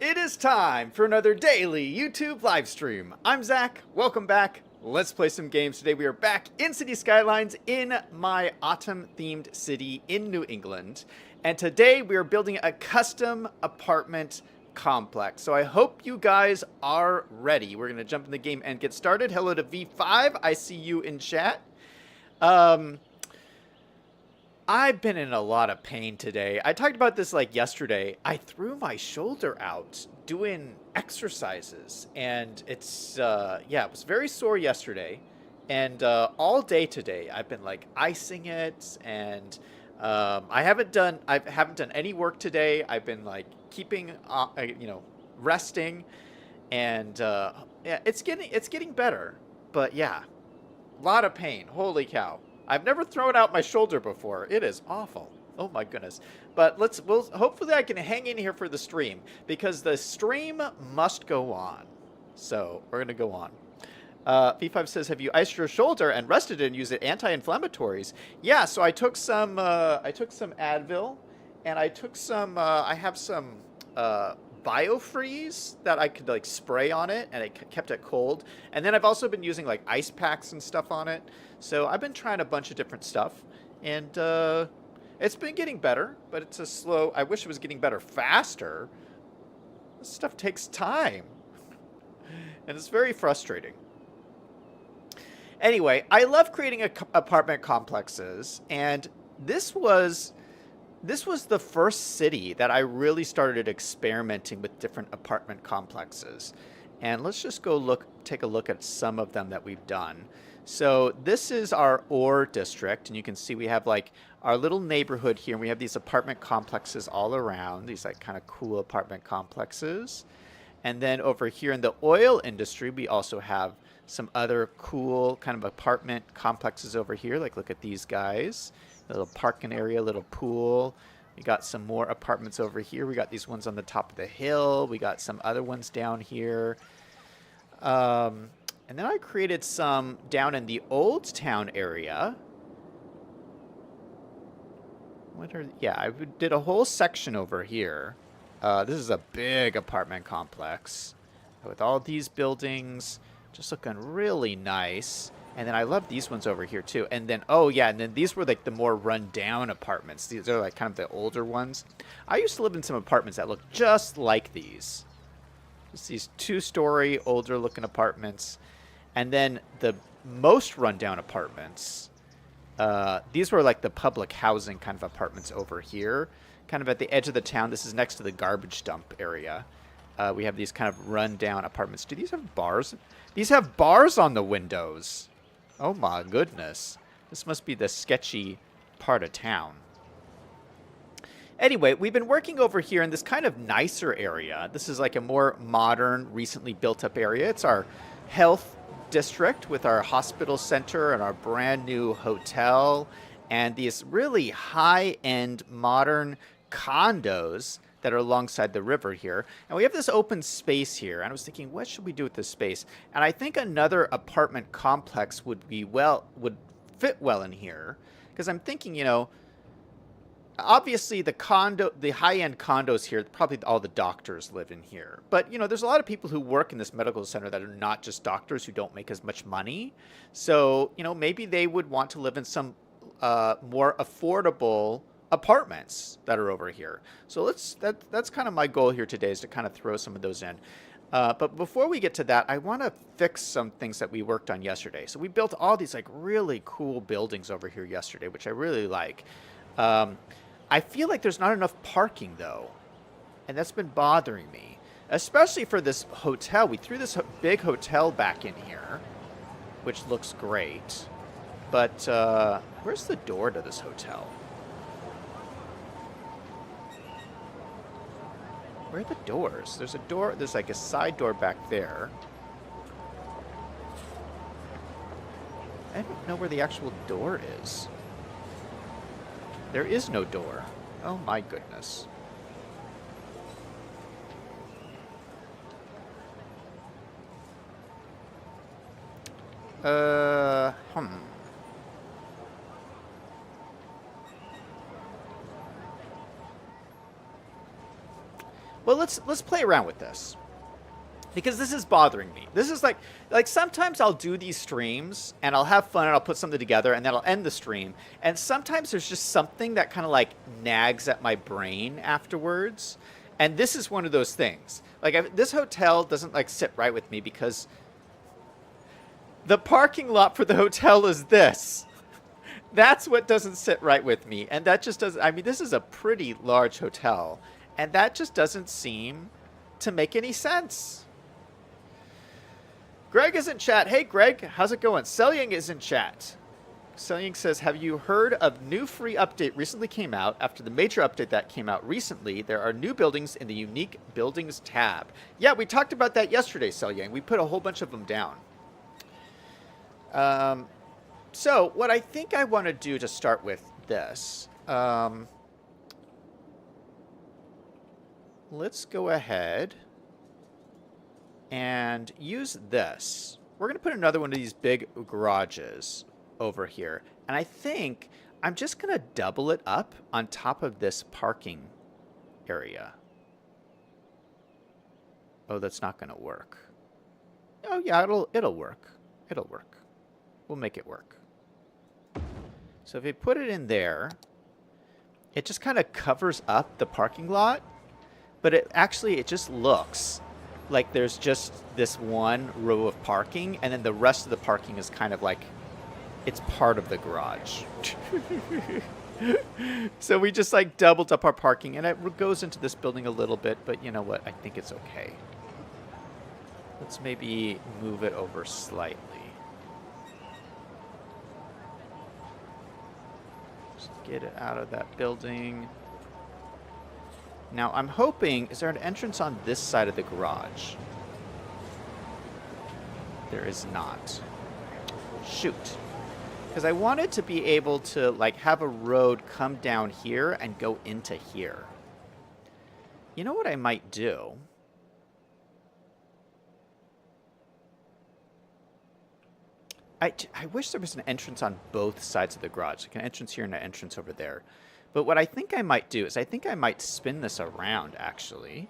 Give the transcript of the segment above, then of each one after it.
It is time for another daily YouTube live stream. I'm Zach. Welcome back. Let's play some games. Today we are back in City Skylines in my autumn-themed city in New England. And today we are building a custom apartment complex. So I hope you guys are ready. We're going to jump in the game and get started. Hello to V5. I see you in chat. I've been in a lot of pain today. I talked about this like yesterday. I threw my shoulder out doing exercises, and it's yeah, it was very sore yesterday, and all day today I've been like icing it, and I haven't done any work today. I've been like keeping resting, and yeah, it's getting better, but yeah, a lot of pain. Holy cow. I've never thrown out my shoulder before. It is awful. Oh my goodness. But hopefully I can hang in here for the stream because the stream must go on. So we're gonna go on. V5 says, have you iced your shoulder and rested and used anti-inflammatories? Yeah, so I took some Advil, and I took some I have some biofreeze that I could like spray on it, and it kept it cold. And then I've also been using like ice packs and stuff on it. So I've been trying a bunch of different stuff, and it's been getting better, but it's a slow. I wish it was getting better faster. This stuff takes time, and it's very frustrating. Anyway, I love creating apartment complexes, and this was the first city that I really started experimenting with different apartment complexes. And let's just take a look at some of them that we've done. So this is our ore district, and you can see we have like our little neighborhood here, and we have these apartment complexes all around, these like kind of cool apartment complexes. And then over here in the oil industry, we also have some other cool kind of apartment complexes over here. Like look at these guys. A little parking area, a little pool. We got some more apartments over here. We got these ones on the top of the hill. We got some other ones down here. And then I created some down in the Old Town area. Yeah, I did a whole section over here. This is a big apartment complex with all these buildings just looking really nice. And then I love these ones over here too. And then, oh yeah, and then these were like the more run down apartments. These are like kind of the older ones. I used to live in some apartments that look just like these. Just these 2-story older looking apartments. And then the most run down apartments, these were like the public housing kind of apartments over here. Kind of at the edge of the town. This is next to the garbage dump area. We have these kind of run down apartments. Do these have bars? These have bars on the windows. Oh my goodness. This must be the sketchy part of town. Anyway, we've been working over here in this kind of nicer area. This is like a more modern, recently built up area. It's our health district with our hospital center and our brand new hotel and these really high-end modern condos that are alongside the river here. And we have this open space here. And I was thinking, what should we do with this space? And I think another apartment complex would fit well in here. Because I'm thinking, you know, obviously the high-end condos here, probably all the doctors live in here. But, you know, there's a lot of people who work in this medical center that are not just doctors who don't make as much money. So, you know, maybe they would want to live in some more affordable apartments that are over here. So that's kind of my goal here today, is to kind of throw some of those in. But before we get to that, I want to fix some things that we worked on yesterday. So we built all these like really cool buildings over here yesterday, which I really like. I feel like there's not enough parking though, and that's been bothering me, especially for this hotel. We threw this big hotel back in here, which looks great. But where's the door to this hotel? Where are the doors? There's a door. There's like a side door back there. I don't know where the actual door is. There is no door. Oh my goodness. Well, let's play around with this. Because this is bothering me. This is like sometimes I'll do these streams and I'll have fun and I'll put something together and then I'll end the stream. And sometimes there's just something that kind of like nags at my brain afterwards. And this is one of those things. Like this hotel doesn't like sit right with me because the parking lot for the hotel is this. That's what doesn't sit right with me. And that just doesn't, I mean, this is a pretty large hotel. And that just doesn't seem to make any sense. Greg is in chat. Hey, Greg, how's it going? Selying is in chat. Selying says, have you heard of new free update recently came out? After the major update that came out recently, there are new buildings in the unique buildings tab. Yeah, we talked about that yesterday, Selying. We put a whole bunch of them down. So what I think I want to do to start with this, let's go ahead and use this. We're going to put another one of these big garages over here. And I think I'm just going to double it up on top of this parking area. Oh, that's not going to work. Oh, yeah, it'll work. It'll work. We'll make it work. So if we put it in there, it just kind of covers up the parking lot. But it just looks like there's just this one row of parking, and then the rest of the parking is kind of like it's part of the garage. So we just like doubled up our parking, and it goes into this building a little bit, but you know what? I think it's okay. Let's maybe move it over slightly. Just get it out of that building. Now, I'm hoping, is there an entrance on this side of the garage? There is not. Shoot. Because I wanted to be able to, like, have a road come down here and go into here. You know what I might do? I wish there was an entrance on both sides of the garage. Like an entrance here and an entrance over there. But what I think I might do is I think I might spin this around, actually,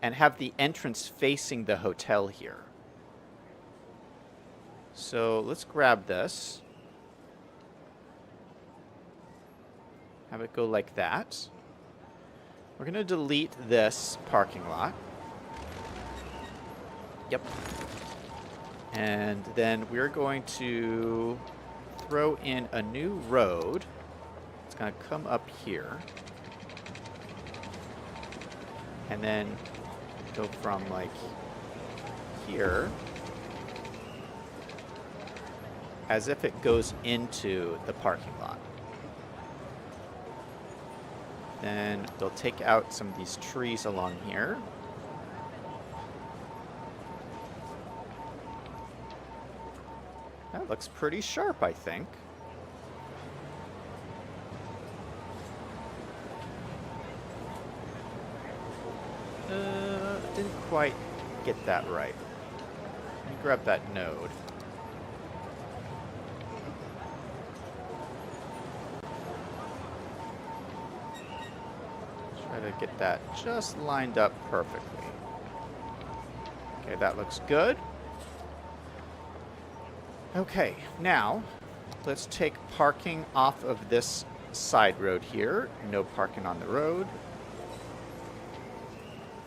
and have the entrance facing the hotel here. So let's grab this. Have it go like that. We're going to delete this parking lot. Yep. And then we're going to throw in a new road. It's going to come up here. And then go from like here as if it goes into the parking lot. Then they'll take out some of these trees along here. That looks pretty sharp, I think. Didn't quite get that right. Let me grab that node. Try to get that just lined up perfectly. Okay, that looks good. Okay, now let's take parking off of this side road here. No parking on the road.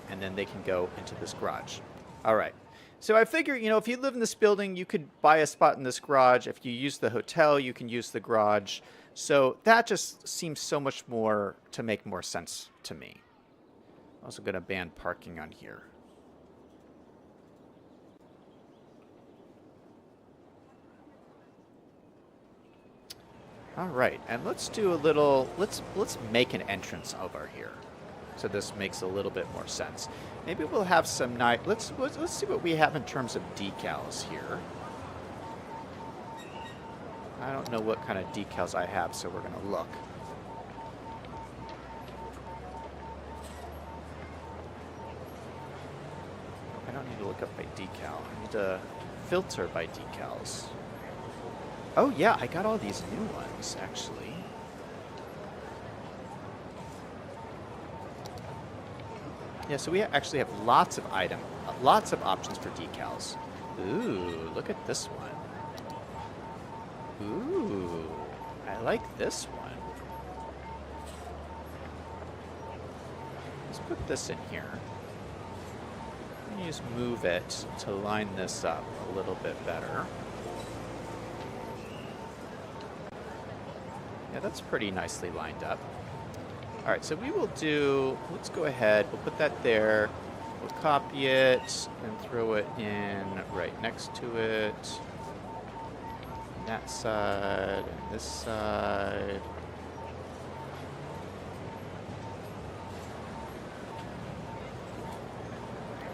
And then they can go into this garage. All right. So I figure, you know, if you live in this building, you could buy a spot in this garage. If you use the hotel, you can use the garage. So that just seems so much more to make more sense to me. Also going to ban parking on here. All right, and let's do a little. Let's make an entrance over here, so this makes a little bit more sense. Maybe we'll have some nice. Let's see what we have in terms of decals here. I don't know what kind of decals I have, so we're gonna look. I don't need to look up by decal. I need to filter by decals. Oh yeah, I got all these new ones, actually. Yeah, so we actually have lots of lots of options for decals. Ooh, look at this one. Ooh, I like this one. Let's put this in here. Let me just move it to line this up a little bit better. Yeah, that's pretty nicely lined up. All right, so we will do, let's go ahead, we'll put that there. We'll copy it and throw it in right next to it. That side and this side.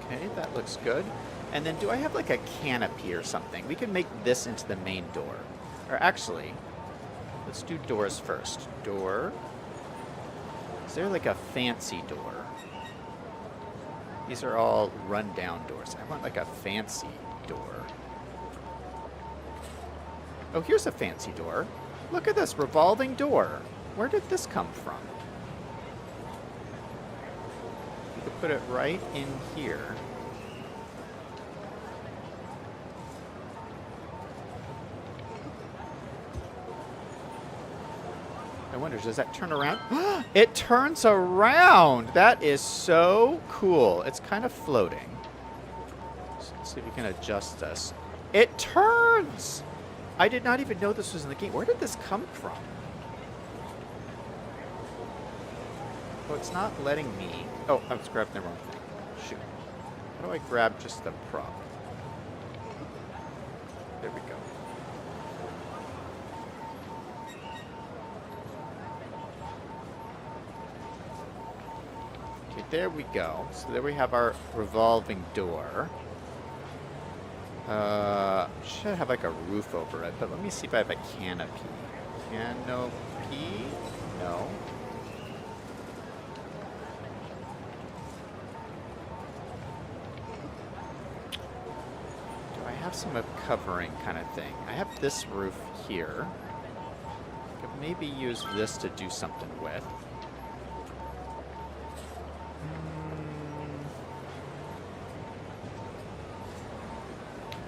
Okay, that looks good. And then do I have like a canopy or something? We can make this into the main door. Or actually, let's do doors first. Door. Is there like a fancy door? These are all rundown doors. I want like a fancy door. Oh, here's a fancy door. Look at this revolving door. Where did this come from? We could put it right in here. I wonder, does that turn around? It turns around! That is so cool. It's kind of floating. So let's see if we can adjust this. It turns! I did not even know this was in the game. Where did this come from? Oh, it's not letting me. Oh, I was grabbing the wrong thing. Shoot. How do I grab just the prop? There we go. Okay, there we go. So there we have our revolving door. Should have like a roof over it, but let me see if I have a canopy. Canopy? No. Do I have some covering kind of thing? I have this roof here. Could maybe use this to do something with.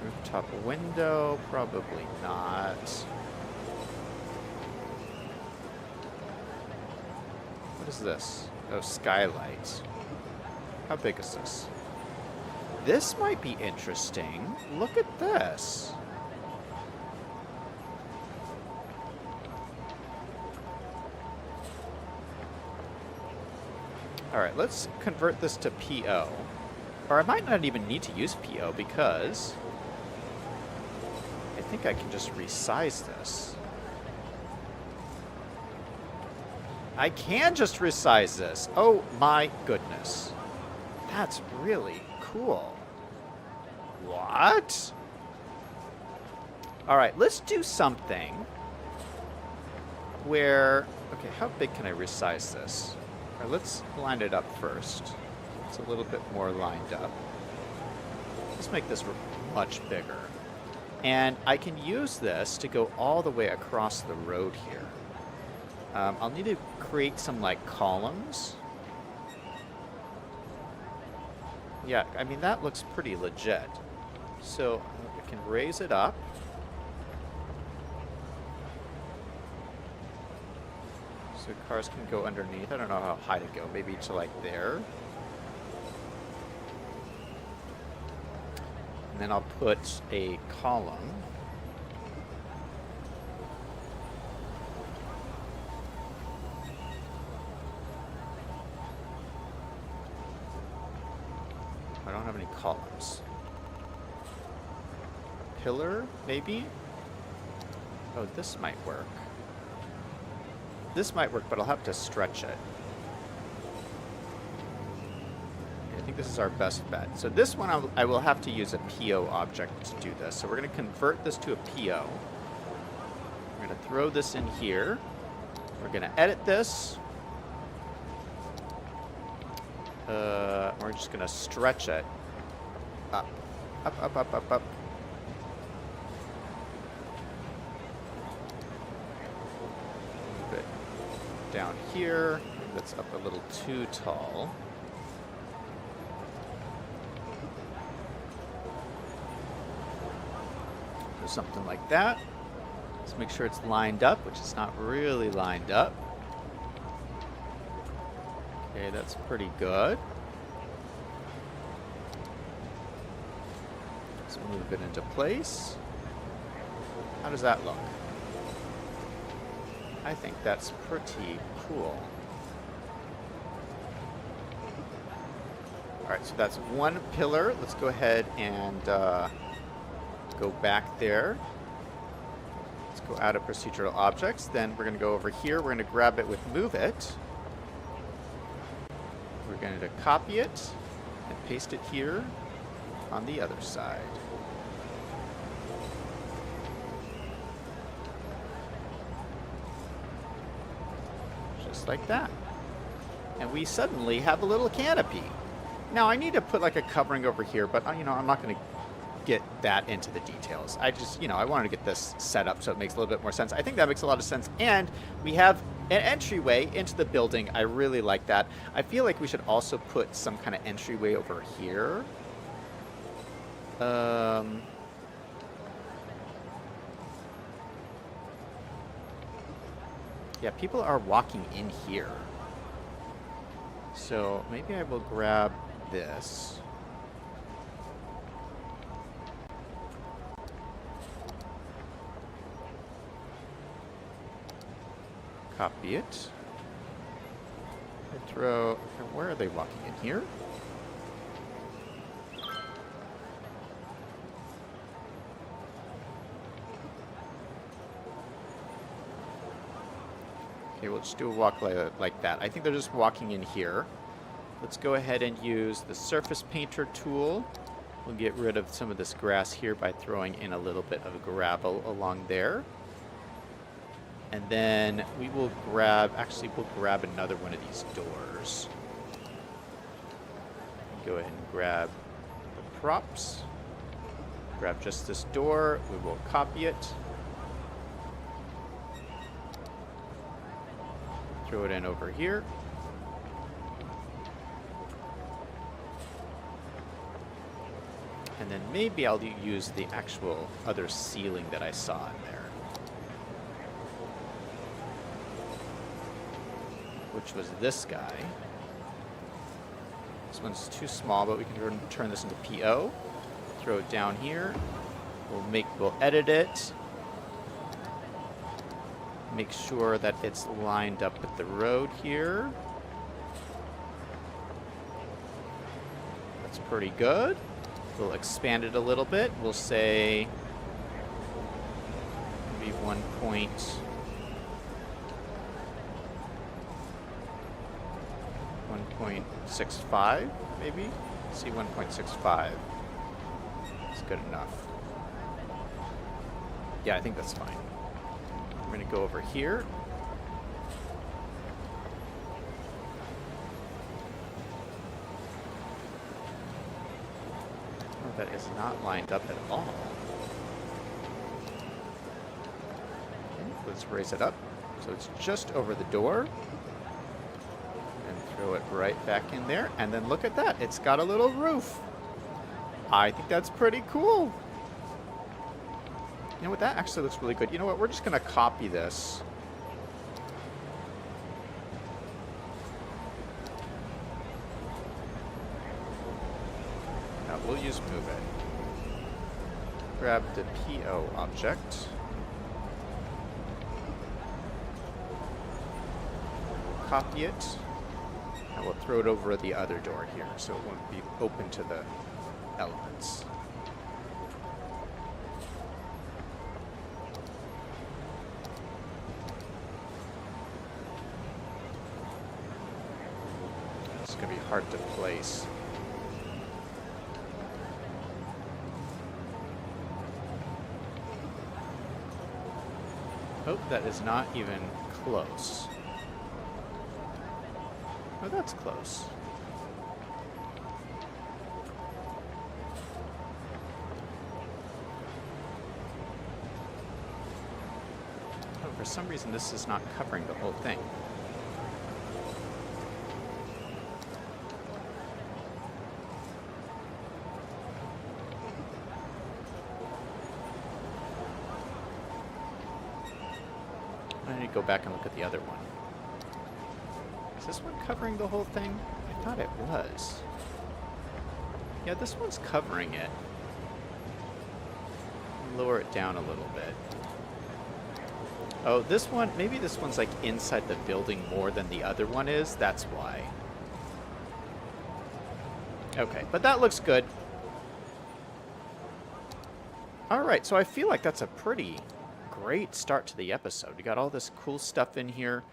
Rooftop window, probably not. What is this? Oh, Skylines. How big is this? This might be interesting. Look at this. All right, let's convert this to PO. Or I might not even need to use PO because I think I can just resize this. I can just resize this. Oh my goodness. That's really cool. What? All right, let's do something where, okay, how big can I resize this? All right, let's line it up first. It's a little bit more lined up. Let's make this much bigger. And I can use this to go all the way across the road here. I'll need to create some like columns. Yeah, I mean, that looks pretty legit. So I can raise it up. So cars can go underneath. I don't know how high to go, maybe to like there. And then I'll put a column. I don't have any columns. Pillar, maybe? Oh, this might work. This might work, but I'll have to stretch it. I think this is our best bet. So this one, I will have to use a PO object to do this. So we're going to convert this to a PO. We're going to throw this in here. We're going to edit this. We're just going to stretch it up. Up, up, up, up, up. Move it down here. That's up a little too tall. Something like that. Let's make sure it's lined up, which is not really lined up. Okay, that's pretty good. Let's move it into place. How does that look? I think that's pretty cool. All right, so that's one pillar. Let's go ahead and go back there. Let's go out of procedural objects. Then we're going to go over here. We're going to grab it with move it. We're going to copy it and paste it here on the other side. Just like that. And we suddenly have a little canopy. Now I need to put like a covering over here, but you know, I'm not going to get that into the details. I just, you know, I wanted to get this set up so it makes a little bit more sense. I think that makes a lot of sense. And we have an entryway into the building. I really like that. I feel like we should also put some kind of entryway over here. Yeah, people are walking in here. So maybe I will grab this. Copy it. I throw. Where are they walking in here? Okay, we'll just do a walk like that. I think they're just walking in here. Let's go ahead and use the surface painter tool. We'll get rid of some of this grass here by throwing in a little bit of gravel along there. And then we will grab, actually we'll grab another one of these doors. Go ahead and grab the props. Grab just this door. We will copy it. Throw it in over here. And then maybe I'll use the actual other ceiling that I saw in there, which was this guy. This one's too small, but we can turn this into PO. Throw it down here. We'll edit it. Make sure that it's lined up with the road here. That's pretty good. We'll expand it a little bit. We'll say maybe 1.65, maybe? Let's see, 1.65. That's good enough. Yeah, I think that's fine. We're going to go over here. Oh, that is not lined up at all. Okay, let's raise it up so it's just over the door. And throw it right back in there. And then look at that. It's got a little roof. I think that's pretty cool. You know what? That actually looks really good. You know what? We're just going to copy this. Now we'll use move it. Grab the PO object. Copy it. And we'll throw it over the other door here so it won't be open to the elements. It's going to be hard to place. Oh, that is not even close. Oh, that's close. Oh, for some reason this is not covering the whole thing. I need to go back and look at the other one. Is this one covering the whole thing? I thought it was. Yeah, this one's covering it. Lower it down a little bit. Oh, this one, maybe this one's like inside the building more than the other one is. That's why. Okay, but that looks good. All right, so I feel like that's a pretty great start to the episode. We got all this cool stuff in here.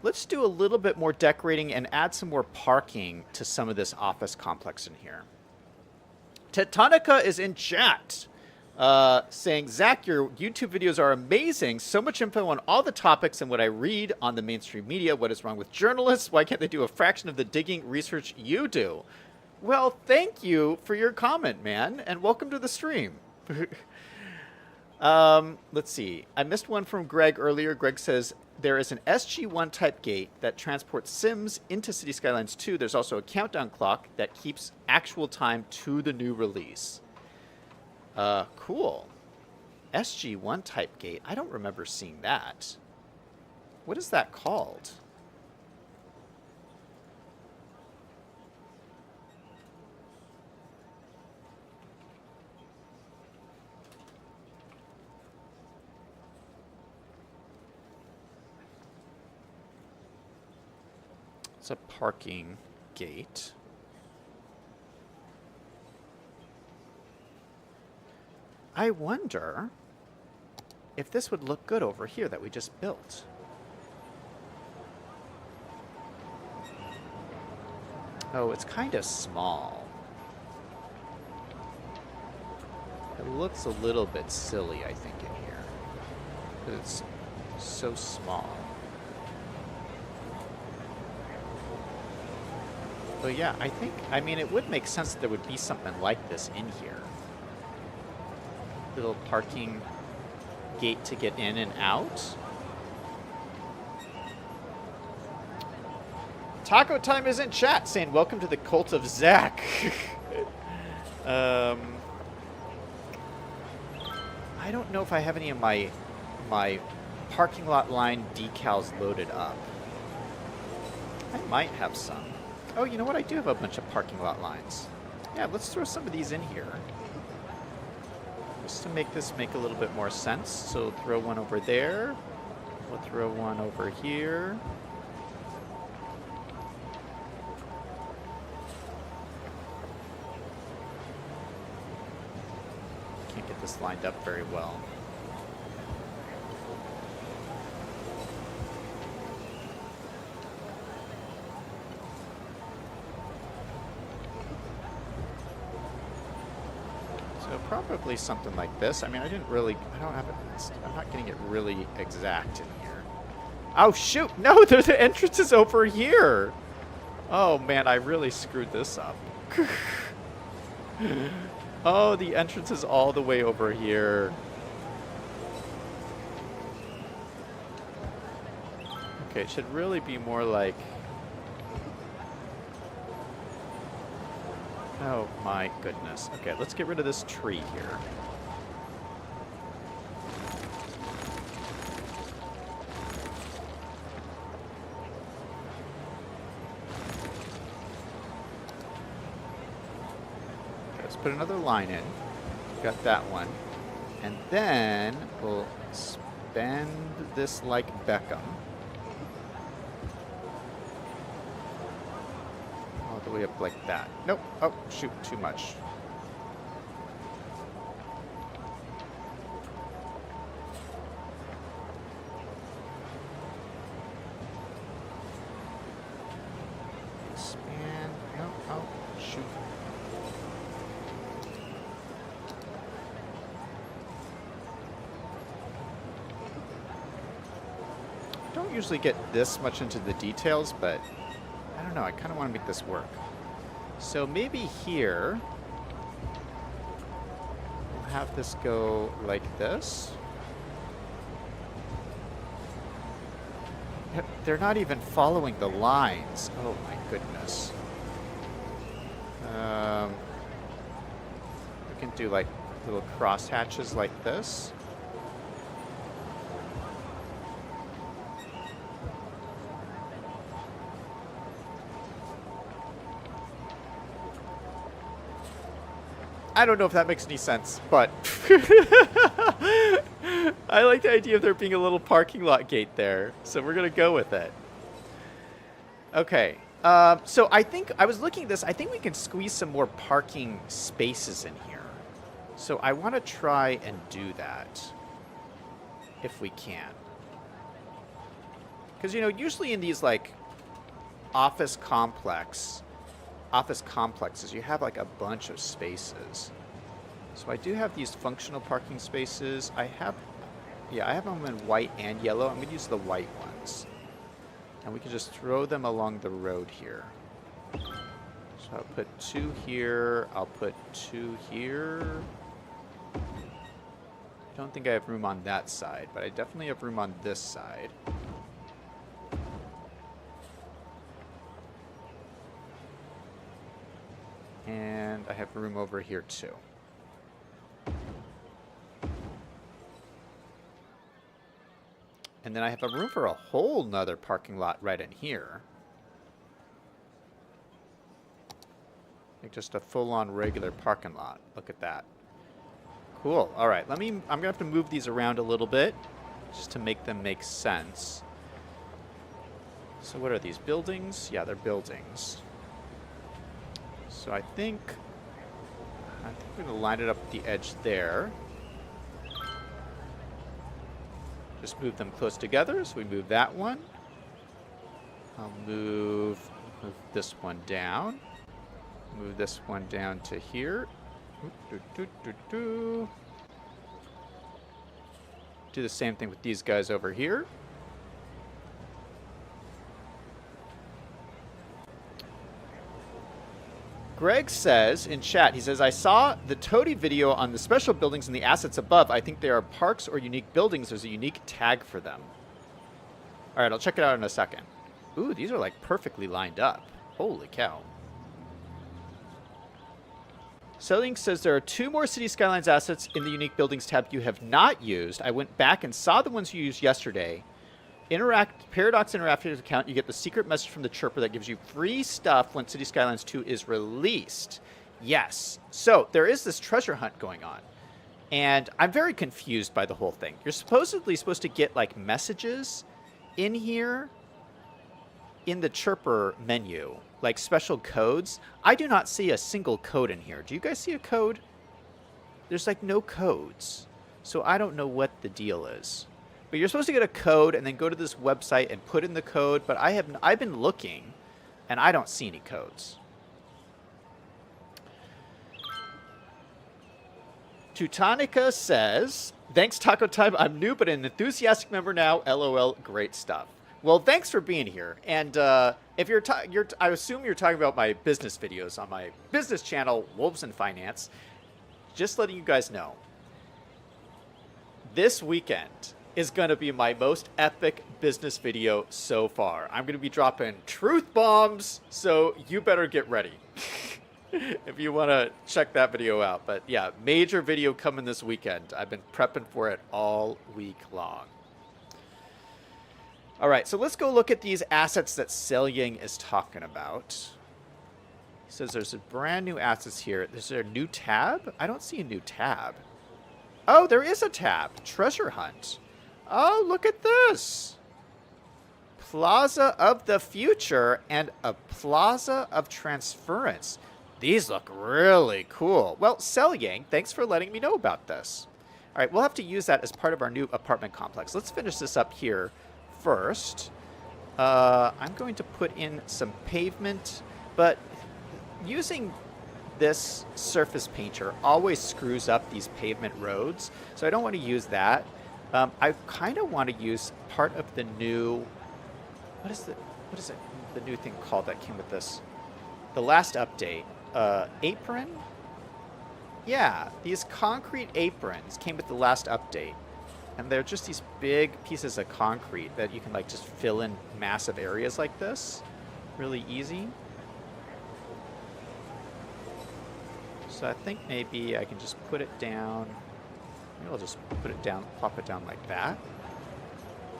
Let's do a little bit more decorating and add some more parking to some of this office complex in here. Tectonica is in chat. Saying, Zach, your YouTube videos are amazing. So much info on all the topics and what I read on the mainstream media. What is wrong with journalists? Why can't they do a fraction of the digging research you do? Well, thank you for your comment, man, and welcome to the stream. Let's see. I missed one from Greg earlier. Greg says, there is an SG-1 type gate that transports Sims into City Skylines 2. There's also a countdown clock that keeps actual time to the new release. Cool. SG-1 type gate. I don't remember seeing that. What is that called? It's a parking gate. I wonder if this would look good over here that we just built. Oh, it's kind of small. It looks a little bit silly, I think, in here. But it's so small. So yeah, I mean, it would make sense that there would be something like this in here. Little parking gate to get in and out. Taco Time is in chat saying, welcome to the cult of Zach. I don't know if I have any of my parking lot line decals loaded up. I might have some. Oh, you know what? I do have a bunch of parking lot lines. Yeah, let's throw some of these in here. Just to make this make a little bit more sense. So throw one over there. We'll throw one over here. Can't get this lined up very well. Probably something like this. I mean, I'm not getting it really exact in here. Oh, shoot. No, the entrance is over here. Oh, man, I really screwed this up. Oh, the entrance is all the way over here. Okay, it should really be more like... Oh my goodness. Okay, let's get rid of this tree here. Let's put another line in. Got that one. And then we'll bend this like Beckham. All the way up like that. Nope. Oh, shoot, too much. Expand. No, oh, shoot. Don't usually get this much into the details, but I don't know, I kind of want to make this work. So maybe here, we'll have this go like this. They're not even following the lines. Oh my goodness. We can do like little cross hatches like this. I don't know if that makes any sense, but I like the idea of there being a little parking lot gate there, so we're going to go with it. Okay, so I think, I was looking at this, I think we can squeeze some more parking spaces in here. So I want to try and do that, if we can. Because, you know, usually in these, like, office complexes, you have, like, a bunch of spaces. So I do have these functional parking spaces. I have them in white and yellow. I'm going to use the white ones. And we can just throw them along the road here. So I'll put 2 here. I'll put 2 here. I don't think I have room on that side, but I definitely have room on this side. And I have room over here too. And then I have a room for a whole nother parking lot right in here. Like just a full-on regular parking lot. Look at that. Cool. All right, I'm going to have to move these around a little bit just to make them make sense. So what are these, buildings? Yeah, they're buildings. So I think we're going to line it up at the edge there. Just move them close together. So we move that one. I'll move this one down. Move this one down to here. Do the same thing with these guys over here. Greg says in chat, he says, I saw the Toady video on the special buildings and the assets above. I think they are parks or unique buildings. There's a unique tag for them. All right, I'll check it out in a second. Ooh, these are like perfectly lined up. Holy cow. Selling says there are 2 more City Skylines assets in the unique buildings tab you have not used. I went back and saw the ones you used yesterday. Paradox Interactive account, you get the secret message from the chirper that gives you free stuff when City Skylines 2 is released. Yes. So there is this treasure hunt going on. And I'm very confused by the whole thing. You're supposedly supposed to get like messages in here in the chirper menu, like special codes. I do not see a single code in here. Do you guys see a code? There's like no codes. So I don't know what the deal is. But you're supposed to get a code and then go to this website and put in the code, but I've been looking and I don't see any codes. Teutonica says, thanks Taco Time, I'm new but an enthusiastic member now, LOL, great stuff. Well, thanks for being here. And if I assume you're talking about my business videos on my business channel, Wolves and Finance. Just letting you guys know, this weekend is going to be my most epic business video so far. I'm going to be dropping truth bombs, so you better get ready if you want to check that video out. But yeah, major video coming this weekend. I've been prepping for it all week long. All right, so let's go look at these assets that Selying is talking about. He says there's a brand new assets here. Is there a new tab? I don't see a new tab. Oh, there is a tab. Treasure Hunt. Oh, look at this. Plaza of the Future and a Plaza of Transference. These look really cool. Well, Selying, thanks for letting me know about this. All right, we'll have to use that as part of our new apartment complex. Let's finish this up here first. I'm going to put in some pavement, but using this surface painter always screws up these pavement roads, so I don't want to use that. I kind of want to use part of the new, what is it, the new thing called that came with this? The last update, apron? Yeah, these concrete aprons came with the last update. And they're just these big pieces of concrete that you can like just fill in massive areas like this. Really easy. So I think maybe I can just put it down. Maybe I'll just put it down, plop it down like that.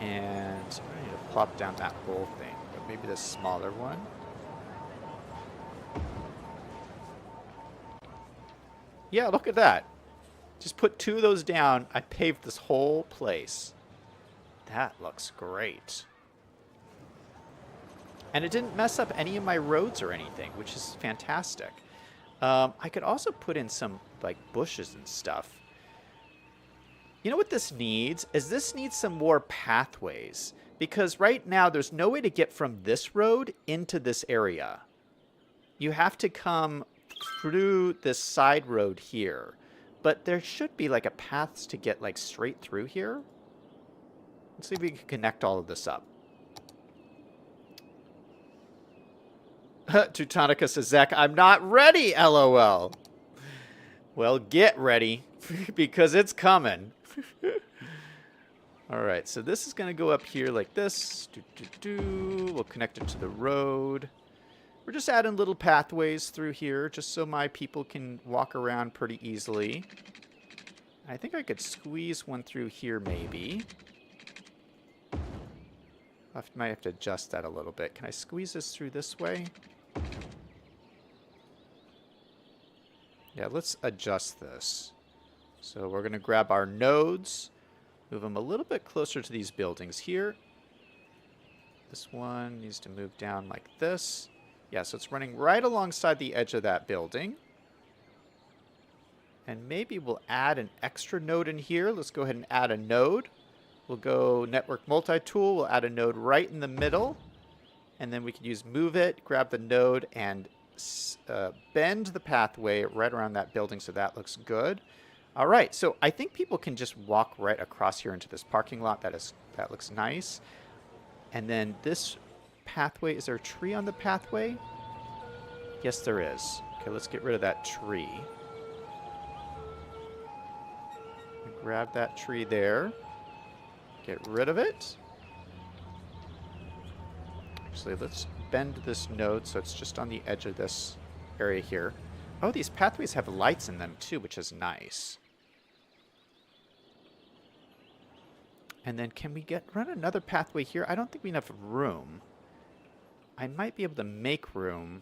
And I need to plop down that whole thing, but maybe the smaller one. Yeah, look at that. Just put 2 of those down. I paved this whole place. That looks great. And it didn't mess up any of my roads or anything, which is fantastic. I could also put in some like bushes and stuff. You know what this needs? Is this needs some more pathways. Because right now there's no way to get from this road into this area. You have to come through this side road here. But there should be like a path to get like straight through here. Let's see if we can connect all of this up. Teutonica says, Zach, I'm not ready, LOL. Well, get ready, because it's coming. All right, so this is going to go up here like this. We'll connect it to the road. We're just adding little pathways through here, just so my people can walk around pretty easily. I think I could squeeze one through here, maybe. I might have to adjust that a little bit. Can I squeeze this through this way? Yeah, let's adjust this. So we're going to grab our nodes, move them a little bit closer to these buildings here. This one needs to move down like this. Yeah, so it's running right alongside the edge of that building. And maybe we'll add an extra node in here. Let's go ahead and add a node. We'll go Network Multi-Tool. We'll add a node right in the middle. And then we can use Move It, grab the node, and bend the pathway right around that building so that looks good. All right, so I think people can just walk right across here into this parking lot. That looks nice. And then this pathway, is there a tree on the pathway? Yes, there is. Okay, let's get rid of that tree. Grab that tree there. Get rid of it. Actually, let's bend this node so it's just on the edge of this area here. Oh, these pathways have lights in them too, which is nice. And then can we run another pathway here? I don't think we have enough room. I might be able to make room.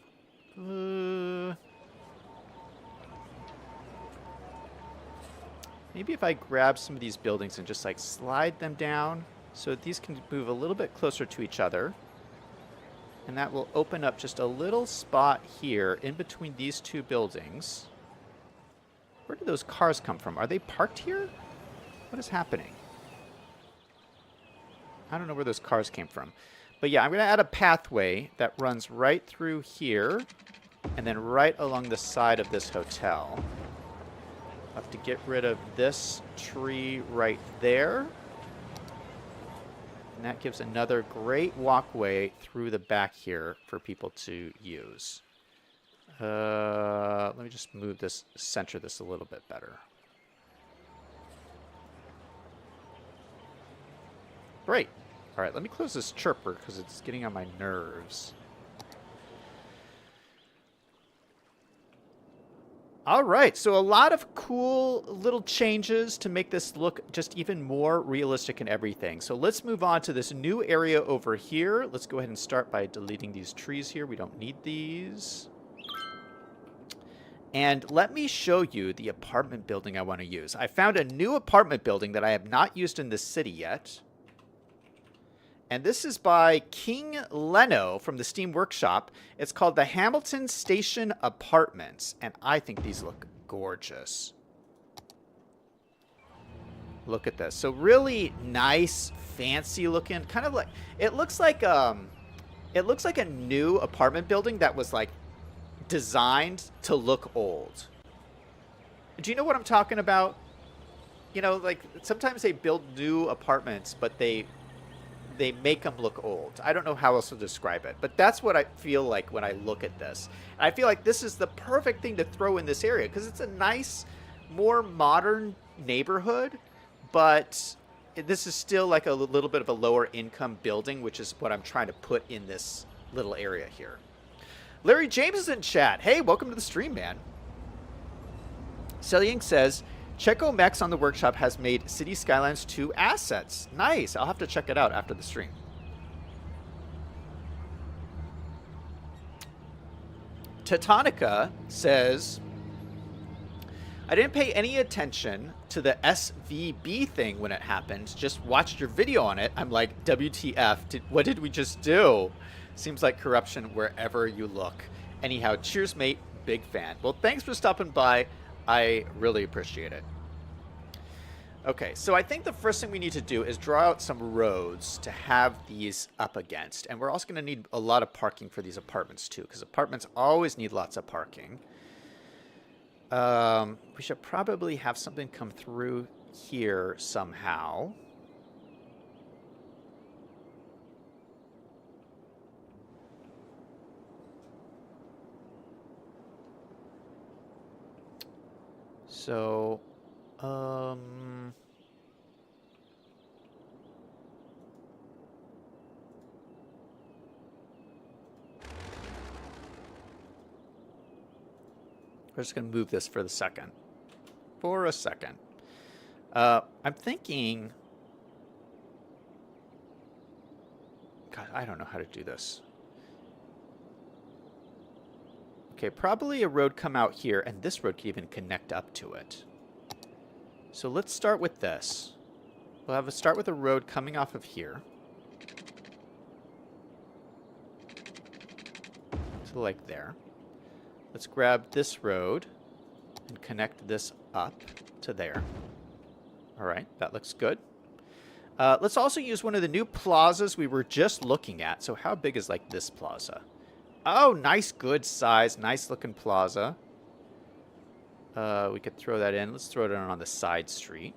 Maybe if I grab some of these buildings and just like slide them down so that these can move a little bit closer to each other. And that will open up just a little spot here in between these 2 buildings. Where did those cars come from? Are they parked here? What is happening? I don't know where those cars came from. But yeah, I'm going to add a pathway that runs right through here and then right along the side of this hotel. I'll have to get rid of this tree right there. And that gives another great walkway through the back here for people to use. Let me just move this, center this a little bit better. Great. All right, let me close this chirper because it's getting on my nerves. All right, so a lot of cool little changes to make this look just even more realistic and everything. So let's move on to this new area over here. Let's go ahead and start by deleting these trees here. We don't need these. And let me show you the apartment building I want to use. I found a new apartment building that I have not used in this city yet. And this is by King Leno from the Steam Workshop. It's called the Hamilton Station Apartments. And I think these look gorgeous. Look at this. So really nice, fancy looking. Kind of like, it looks like a new apartment building that was like designed to look old. Do you know what I'm talking about? You know, like sometimes they build new apartments, but they make them look old. I don't know how else to describe it, but that's what I feel like when I look at this. And I feel like this is the perfect thing to throw in this area because it's a nice, more modern neighborhood, but this is still like a little bit of a lower income building, which is what I'm trying to put in this little area here. Larry James is in chat. Hey, welcome to the stream, man. Selling says, Checo Mex on the workshop has made City Skylines 2 assets. Nice. I'll have to check it out after the stream. Teutonica says, I didn't pay any attention to the SVB thing when it happened. Just watched your video on it. I'm like, WTF, what did we just do? Seems like corruption wherever you look. Anyhow, cheers, mate. Big fan. Well, thanks for stopping by. I really appreciate it. Okay, so I think the first thing we need to do is draw out some roads to have these up against. And we're also going to need a lot of parking for these apartments too, because apartments always need lots of parking. We should probably have something come through here somehow. So, we're just going to move this for a second. I'm thinking... God, I don't know how to do this. Okay, probably a road come out here, and this road can even connect up to it. So let's start with this. We'll have a start with a road coming off of here. So like there. Let's grab this road and connect this up to there. All right, that looks good. Let's also use one of the new plazas we were just looking at. So how big is like this plaza? Oh, nice, good size, nice looking plaza. We could throw that in. Let's throw it in on the side street.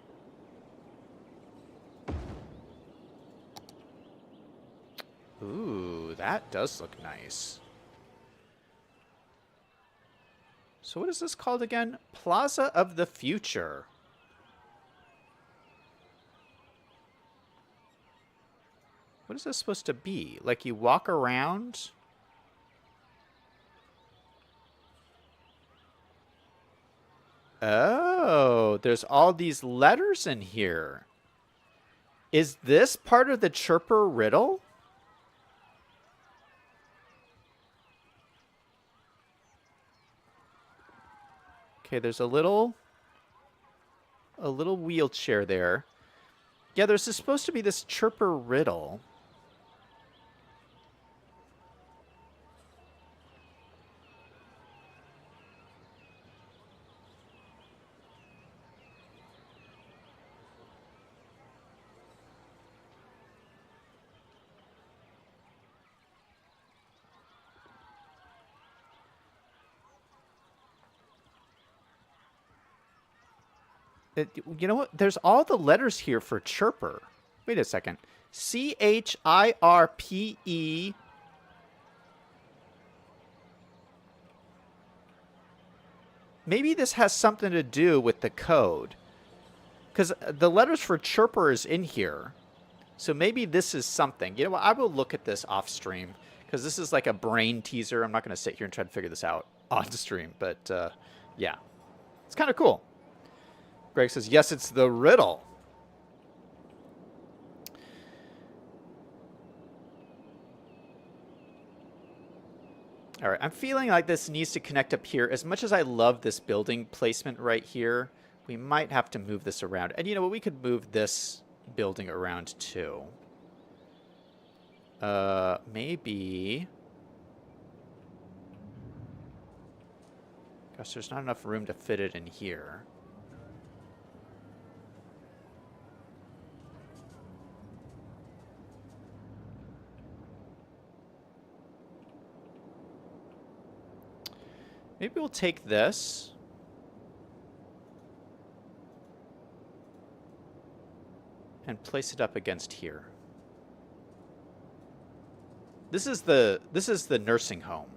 Ooh, that does look nice. So what is this called again? Plaza of the Future. What is this supposed to be? Like you walk around? Oh, there's all these letters in here. Is this part of the Chirper riddle? Okay, there's a little wheelchair there. Yeah, there's supposed to be this Chirper riddle. You know what? There's all the letters here for Chirper. Wait a second. CHIRPE. Maybe this has something to do with the code. Because the letters for Chirper is in here. So maybe this is something. You know what? I will look at this off stream. Because this is like a brain teaser. I'm not going to sit here and try to figure this out on stream. But yeah. It's kind of cool. Greg says, yes, it's the riddle. All right, I'm feeling like this needs to connect up here. As much as I love this building placement right here, we might have to move this around. And you know what? We could move this building around too. Maybe... Gosh, there's not enough room to fit it in here. Maybe we'll take this. And place it up against here. This is the nursing home.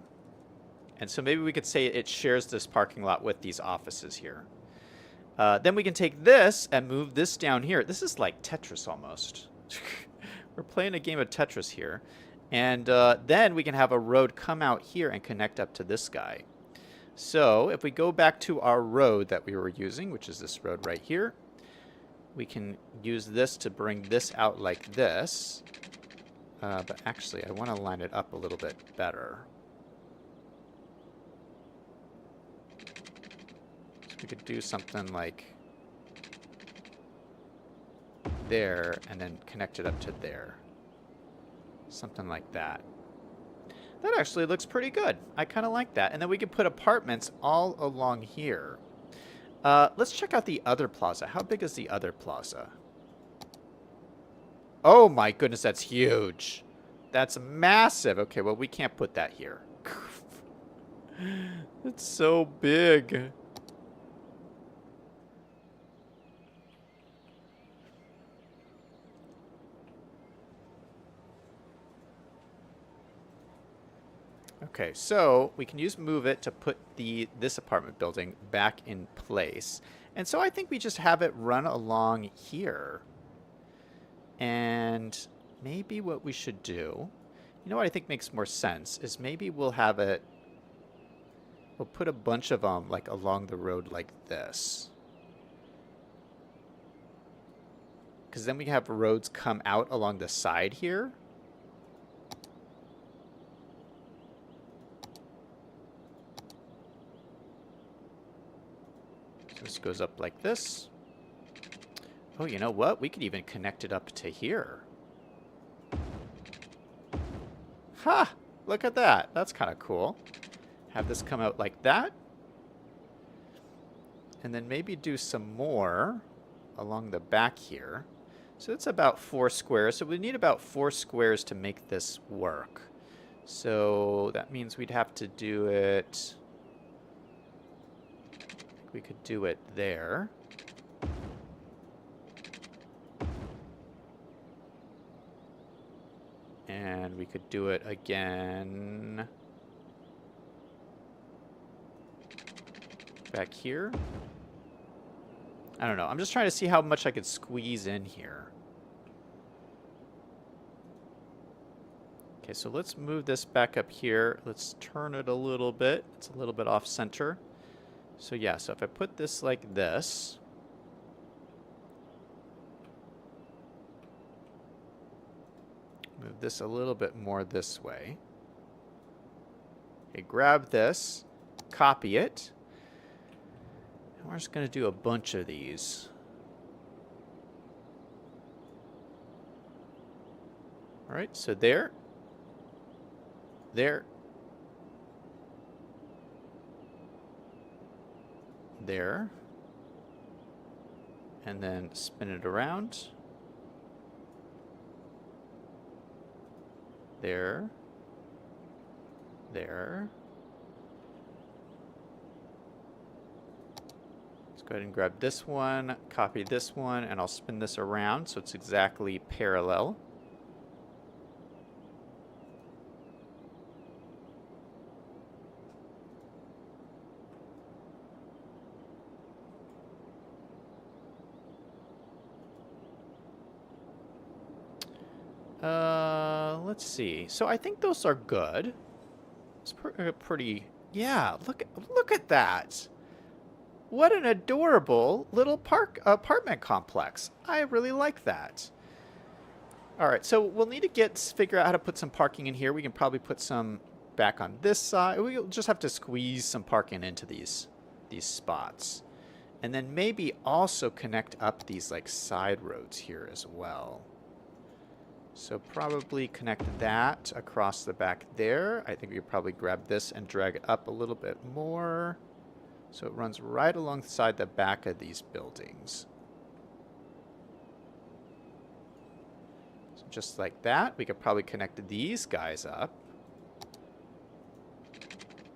And so maybe we could say it shares this parking lot with these offices here. Then we can take this and move this down here. This is like Tetris almost. We're playing a game of Tetris here. And then we can have a road come out here and connect up to this guy. So if we go back to our road that we were using, which is this road right here, we can use this to bring this out like this. But actually, I want to line it up a little bit better. So We could do something like there and then connect it up to there. Something like that. That actually looks pretty good. I kind of like that. And then we could put apartments all along here. Let's check out the other plaza. How big is the other plaza? Oh my goodness, that's huge. That's massive. Okay, well, we can't put that here. It's so big. Okay, so we can use move it to put this apartment building back in place. And so I think we just have it run along here. And maybe what we should do, you know what I think makes more sense, is maybe we'll have it, we'll put a bunch of them like along the road like this. Because then we have roads come out along the side here. So this goes up like this. Oh, you know what? We could even connect it up to here. Ha! Look at that. That's kind of cool. Have this come out like that. And then maybe do some more along the back here. So it's about 4 squares. So we need about 4 squares to make this work. So that means we'd have to do it... We could do it there. And we could do it again back here. I don't know. I'm just trying to see how much I could squeeze in here. Okay, so let's move this back up here. Let's turn it a little bit. It's a little bit off center. So yeah, so if I put this like this, move this a little bit more this way. Okay, grab this, copy it. And we're just going to do a bunch of these. All right, so there. There. There. And then spin it around. There. There. Let's go ahead and grab this one, copy this one, and I'll spin this around so it's exactly parallel. Let's see. So I think those are good. It's pretty. Yeah, look at that. What an adorable little apartment complex. I really like that. All right, so we'll need to figure out how to put some parking in here. We can probably put some back on this side. We'll just have to squeeze some parking into these spots. And then maybe also connect up these like side roads here as well. So probably connect that across the back there. I think we could probably grab this and drag it up a little bit more. So it runs right alongside the back of these buildings. So just like that, we could probably connect these guys up.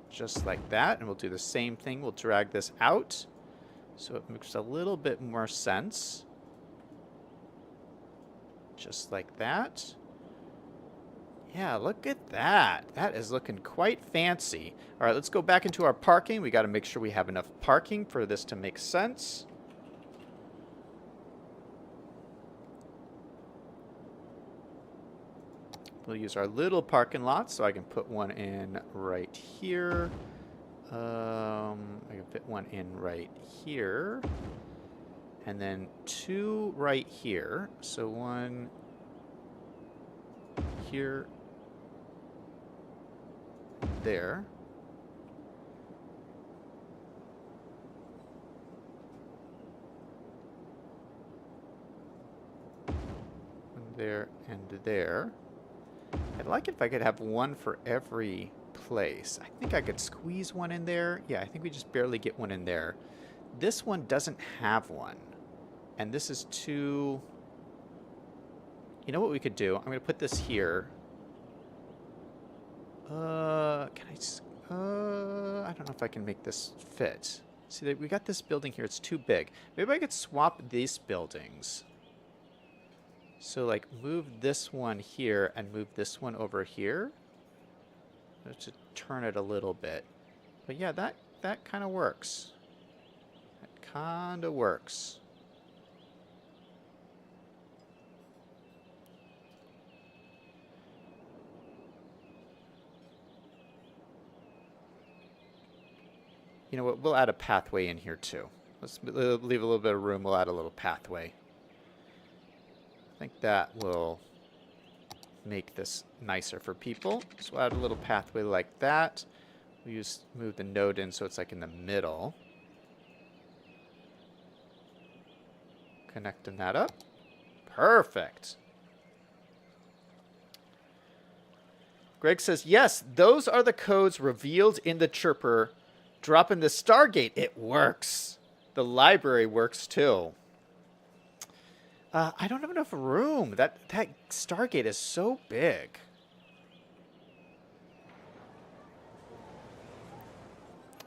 Just like that, and we'll do the same thing. We'll drag this out so it makes a little bit more sense. Just like that. Yeah, look at that. That is looking quite fancy. All right, let's go back into our parking. We got to make sure we have enough parking for this to make sense. We'll use our little parking lot, so I can put one in right here. I can fit one in right here. And then 2 right here. So 1 here, there. there, and there. I'd like it if I could have one for every place. I think I could squeeze one in there. Yeah, I think we just barely get one in there. This one doesn't have one. And this is too... You know what we could do? I'm going to put this here. Can I just... I don't know if I can make this fit. See, we got this building here. It's too big. Maybe I could swap these buildings. So, like, move this one here and move this one over here. To turn it a little bit. But yeah, that kind of works. That kind of works. You know what? We'll add a pathway in here too. Let's leave a little bit of room. We'll add a little pathway. I think that will make this nicer for people. So we'll add a little pathway like that. We move the node in so it's like in the middle. Connecting that up. Perfect. Greg says, yes, those are the codes revealed in the chirper. Drop in the Stargate. It works. The library works too. I don't have enough room. That Stargate is so big.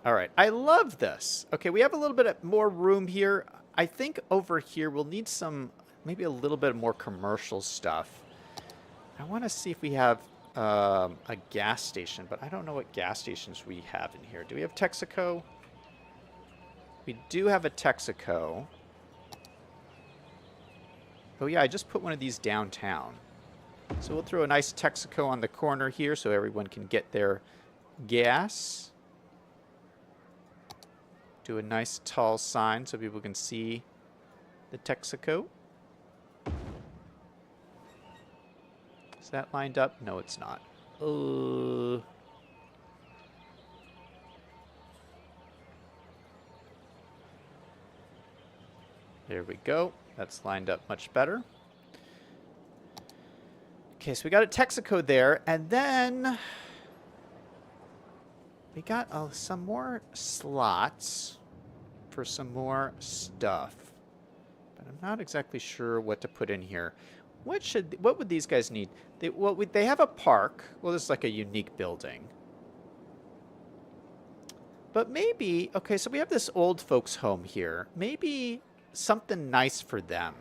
All right. I love this. Okay, we have a little bit more room here. I think over here we'll need some, maybe a little bit more commercial stuff. I want to see if we have a gas station, but I don't know what gas stations we have in here. Do we have Texaco? We do have a Texaco. Oh yeah, I just put one of these downtown. So we'll throw a nice Texaco on the corner here so everyone can get their gas. Do a nice tall sign so people can see the Texaco. Is that lined up? No, it's not. There we go. That's lined up much better. Okay, so we got a Texaco there, and then we got some more slots for some more stuff. But I'm not exactly sure what to put in here. What would these guys need? They have a park. Well, this is like a unique building. But maybe, okay, so we have this old folks home here. Maybe something nice for them.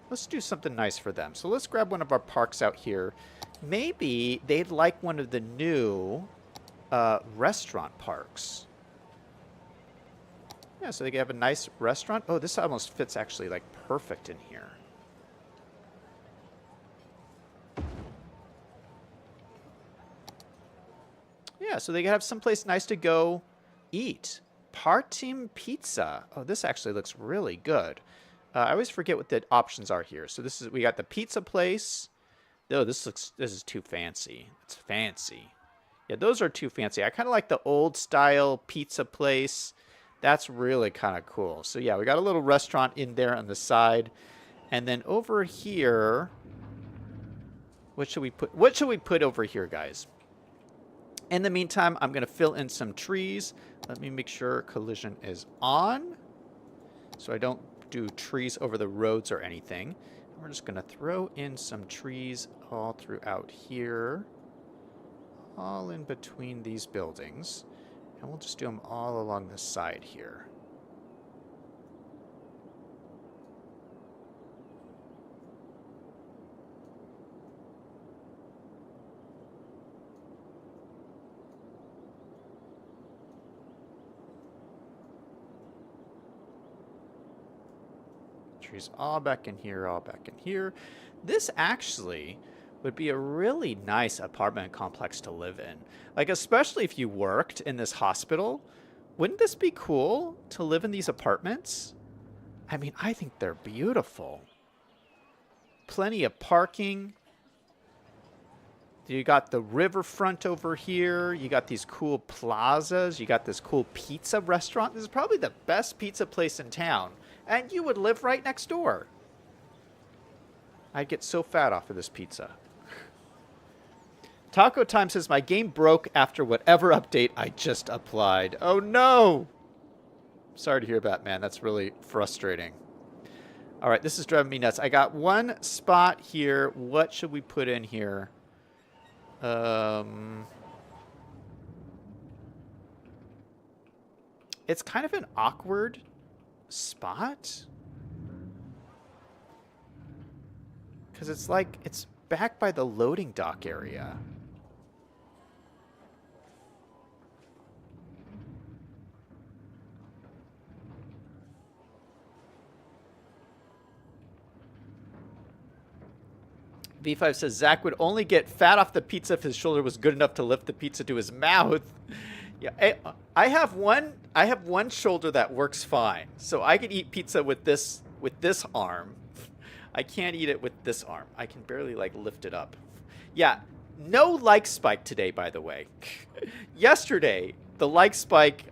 Let's do something nice for them. So let's grab one of our parks out here. Maybe they'd like one of the new restaurant parks. Yeah, so they can have a nice restaurant. Oh, this almost fits actually like perfect in here. Yeah, so they can have someplace nice to go eat. Partim Pizza. Oh, this actually looks really good. I always forget what the options are here. So we got the pizza place. Oh, this is too fancy. It's fancy. Yeah, those are too fancy. I kind of like the old style pizza place. That's really kind of cool. So yeah, we got a little restaurant in there on the side. And then over here, what should we put? What should we put over here, guys? In the meantime, I'm going to fill in some trees. Let me make sure collision is on, so I don't do trees over the roads or anything. We're just going to throw in some trees all throughout here, all in between these buildings. And we'll just do them all along the side here. Trees all back in here, all back in here. This actually would be a really nice apartment complex to live in. Like, especially if you worked in this hospital. Wouldn't this be cool to live in these apartments? I mean, I think they're beautiful. Plenty of parking. You got the riverfront over here. You got these cool plazas. You got this cool pizza restaurant. This is probably the best pizza place in town. And you would live right next door. I'd get so fat off of this pizza. Taco Time says, my game broke after whatever update I just applied. Oh, no. Sorry to hear that, man. That's really frustrating. All right, this is driving me nuts. I got one spot here. What should we put in here? It's kind of an awkward spot. Because it's like, it's back by the loading dock area. V5 says Zach would only get fat off the pizza if his shoulder was good enough to lift the pizza to his mouth. Yeah, I have one shoulder that works fine, so I can eat pizza with this arm. I can't eat it with this arm. I can barely like lift it up. Yeah, no like spike today, by the way. Yesterday, the like spike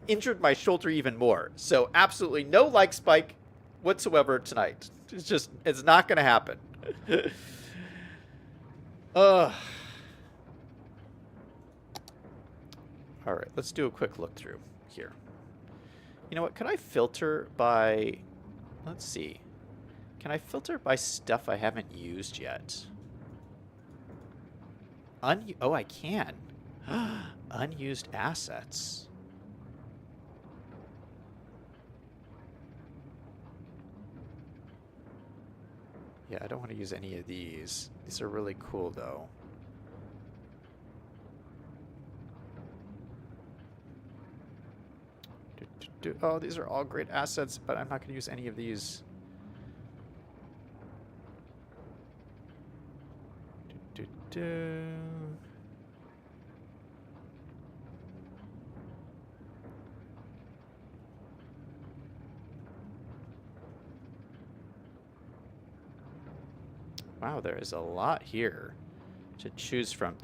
injured my shoulder even more. So absolutely no like spike whatsoever tonight. It's not going to happen. All right, let's do a quick look through here. You know what? Can I filter by... Let's see. Can I filter by stuff I haven't used yet? Oh, I can. Unused assets. Yeah, I don't want to use any of these. These are really cool, though. Oh, these are all great assets, but I'm not going to use any of these. Wow, there is a lot here to choose from.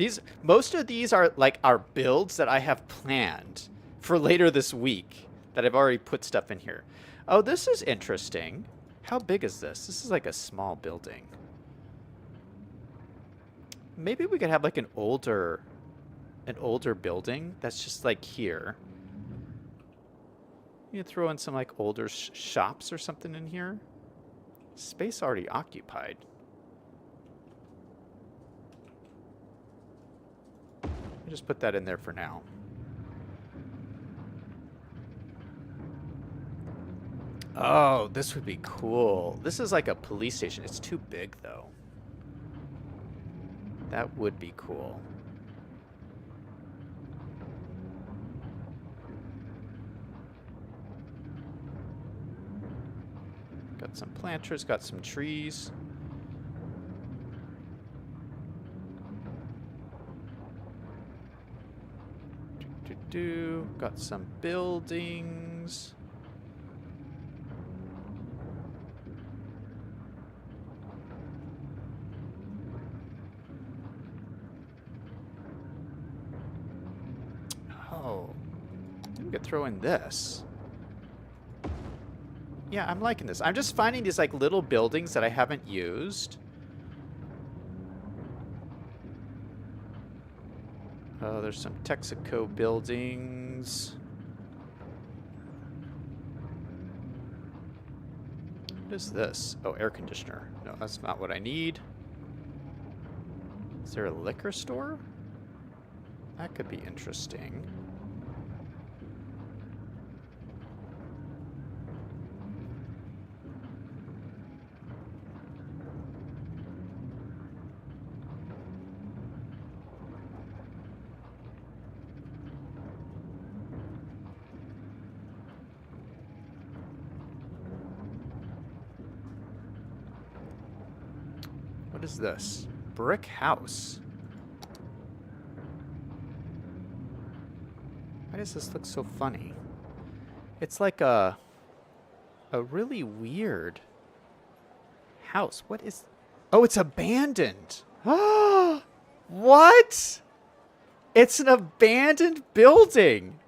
Most of these are like our builds that I have planned for later this week that I've already put stuff in here. Oh, this is interesting. How big is this? This is like a small building. Maybe we could have like an older building that's just like here. You throw in some like older shops or something in here. Space already occupied. I'll just put that in there for now. Oh, this would be cool. This is like a police station. It's too big, though. That would be cool. Got some planters, got some trees. Got some buildings. Oh, we could throw in this. Yeah, I'm liking this. I'm just finding these like little buildings that I haven't used. Oh, there's some Texaco buildings. What is this? Oh, air conditioner. No, that's not what I need. Is there a liquor store? That could be interesting. What is this? Brick house. Why does this look so funny? It's like a really weird house. What is... Oh, it's abandoned. What? It's an abandoned building.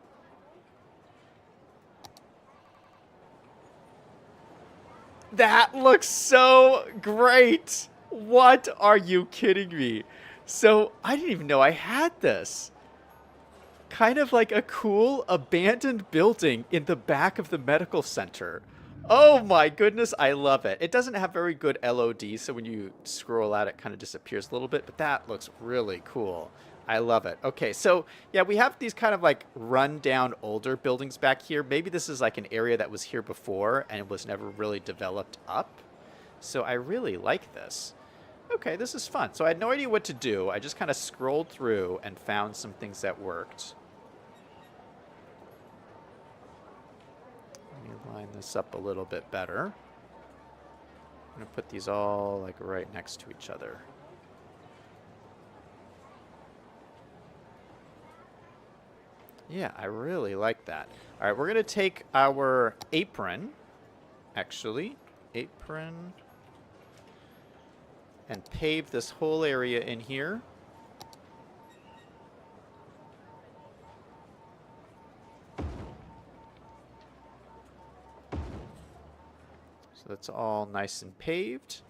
That looks so great. What are you kidding me? So I didn't even know I had this. Kind of like a cool abandoned building in the back of the medical center. Oh my goodness, I love it. It doesn't have very good LOD, so when you scroll out, it kind of disappears a little bit, but that looks really cool. I love it. Okay, so yeah, we have these kind of like run down older buildings back here. Maybe this is like an area that was here before and was never really developed up. So I really like this. Okay, this is fun. So I had no idea what to do. I just kind of scrolled through and found some things that worked. Let me line this up a little bit better. I'm going to put these all like right next to each other. Yeah, I really like that. All right, we're going to take our apron, actually, apron, and pave this whole area in here. So that's all nice and paved.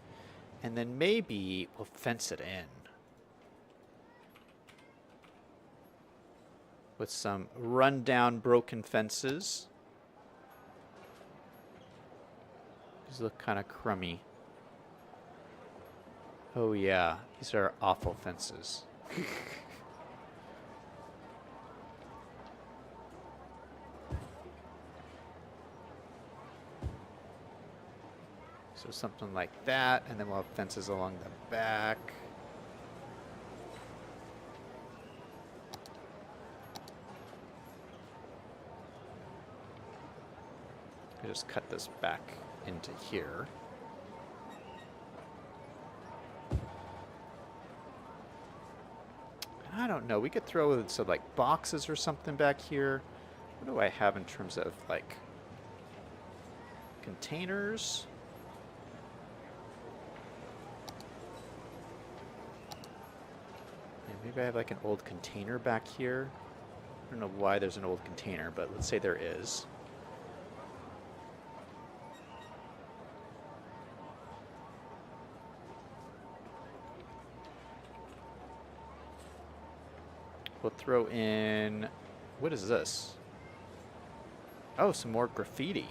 And then maybe we'll fence it in with some run-down broken fences. These look kind of crummy. Oh yeah, these are awful fences. So something like that, and then we'll have fences along the back. I just cut this back into here. I don't know. We could throw some like boxes or something back here. What do I have in terms of like containers? Yeah, maybe I have like an old container back here. I don't know why there's an old container, but let's say there is. We'll throw in, what is this? Oh, some more graffiti.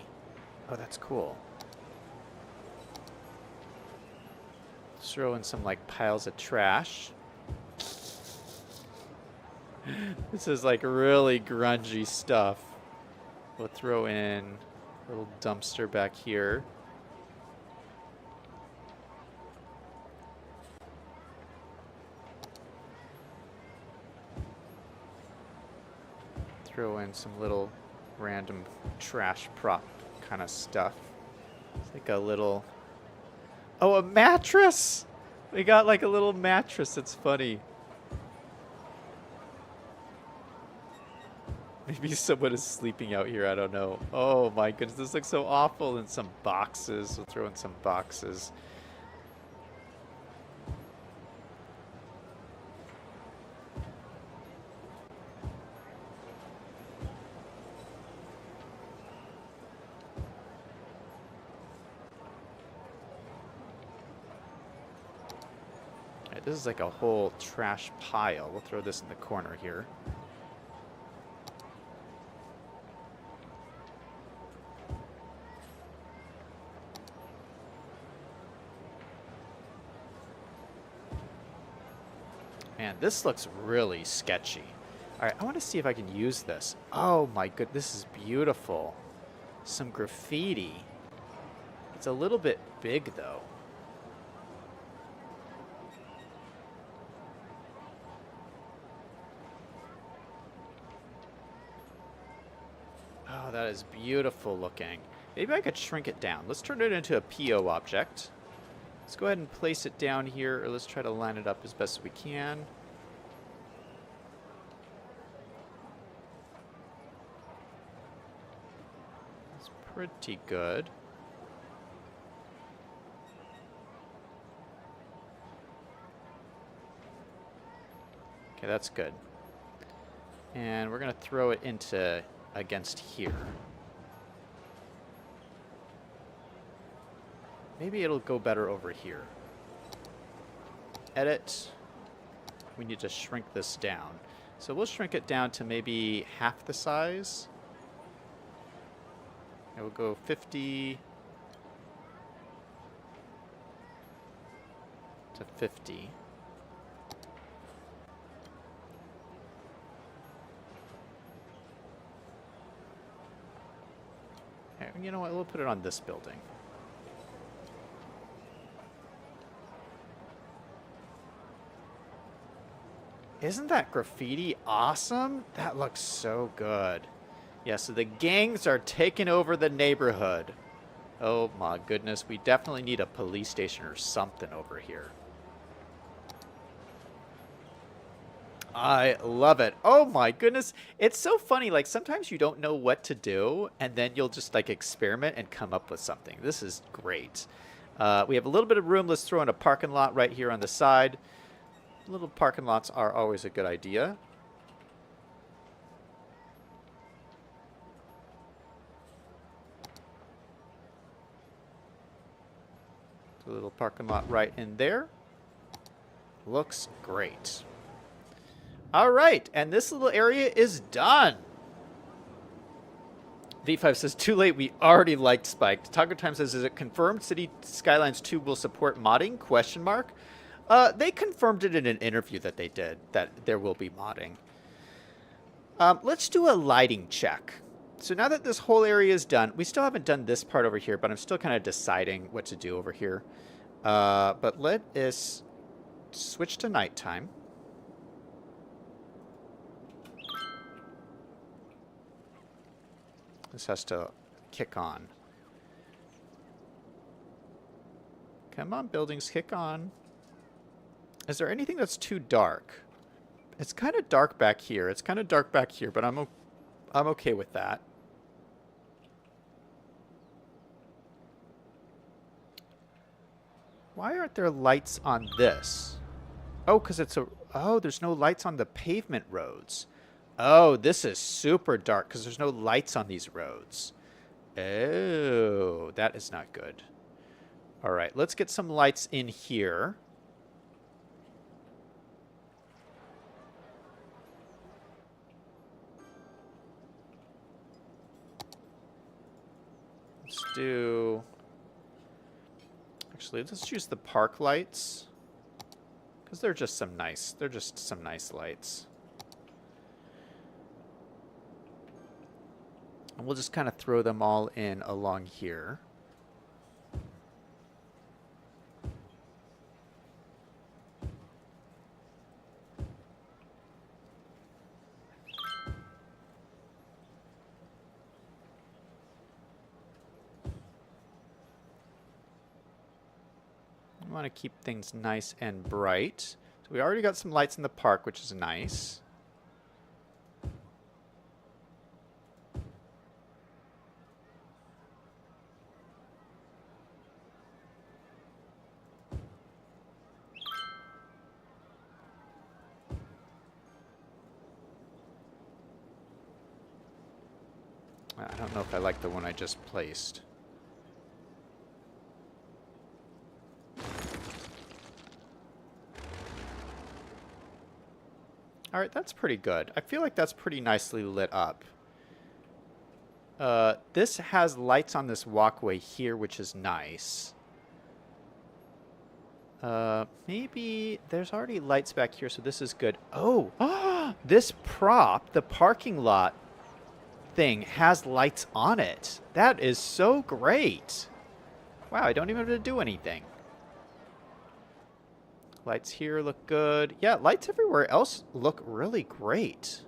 Oh, that's cool. Let's throw in some like piles of trash. This is like really grungy stuff. We'll throw in a little dumpster back here. Throw in some little random trash prop kind of stuff. It's like a little... Oh, a mattress! We got like a little mattress. It's funny. Maybe someone is sleeping out here. I don't know. Oh my goodness, this looks so awful. And some boxes. We'll throw in some boxes. This is like a whole trash pile. We'll throw this in the corner here. Man, this looks really sketchy. All right, I want to see if I can use this. Oh my goodness, this is beautiful. Some graffiti. It's a little bit big though. Oh, that is beautiful looking. Maybe I could shrink it down. Let's turn it into a PO object. Let's go ahead and place it down here, or let's try to line it up as best we can. It's pretty good. Okay, that's good. And we're going to throw it into against here. maybe it'll go better over here. Edit. We need to shrink this down. So we'll shrink it down to maybe half the size. And we'll go 50 to 50. Okay, you know what? We'll put it on this building. Isn't that graffiti awesome? That looks so good. Yeah, so the gangs are taking over the neighborhood. Oh my goodness, we definitely need a police station or something over here. I love it. Oh my goodness. It's so funny. Like sometimes you don't know what to do and then you'll just like experiment and come up with something. This is great. We have a little bit of room. Let's throw in a parking lot right here on the side. Little parking lots are always a good idea. A little parking lot right in there. Looks great. All right, and this little area is done. V5 says, too late, we already liked Spiked. Taco Time says, is it confirmed City Skylines 2 will support modding? Question mark. They confirmed it in an interview that they did, that there will be modding. Let's do a lighting check. So now that this whole area is done, we still haven't done this part over here, but I'm still kind of deciding what to do over here. But let us switch to nighttime. This has to kick on. Come on, buildings, kick on. Is there anything that's too dark? It's kind of dark back here. It's kind of dark back here, but I'm okay with that. Why aren't there lights on this? Oh, because it's a... Oh, there's no lights on the pavement roads. Oh, this is super dark because there's no lights on these roads. Oh, that is not good. All right, let's get some lights in here. Let's do... Actually, let's use the park lights. Because they're just some nice lights. And we'll just kind of throw them all in along here. We want to keep things nice and bright. So we already got some lights in the park, which is nice. I don't know if I like the one I just placed. All right, that's pretty good. I feel like that's pretty nicely lit up. This has lights on this walkway here, which is nice. Maybe there's already lights back here, so this is good. Oh, this prop, the parking lot thing, has lights on it. That is so great. Wow, I don't even have to do anything. Lights here look good. Yeah, lights everywhere else look really great.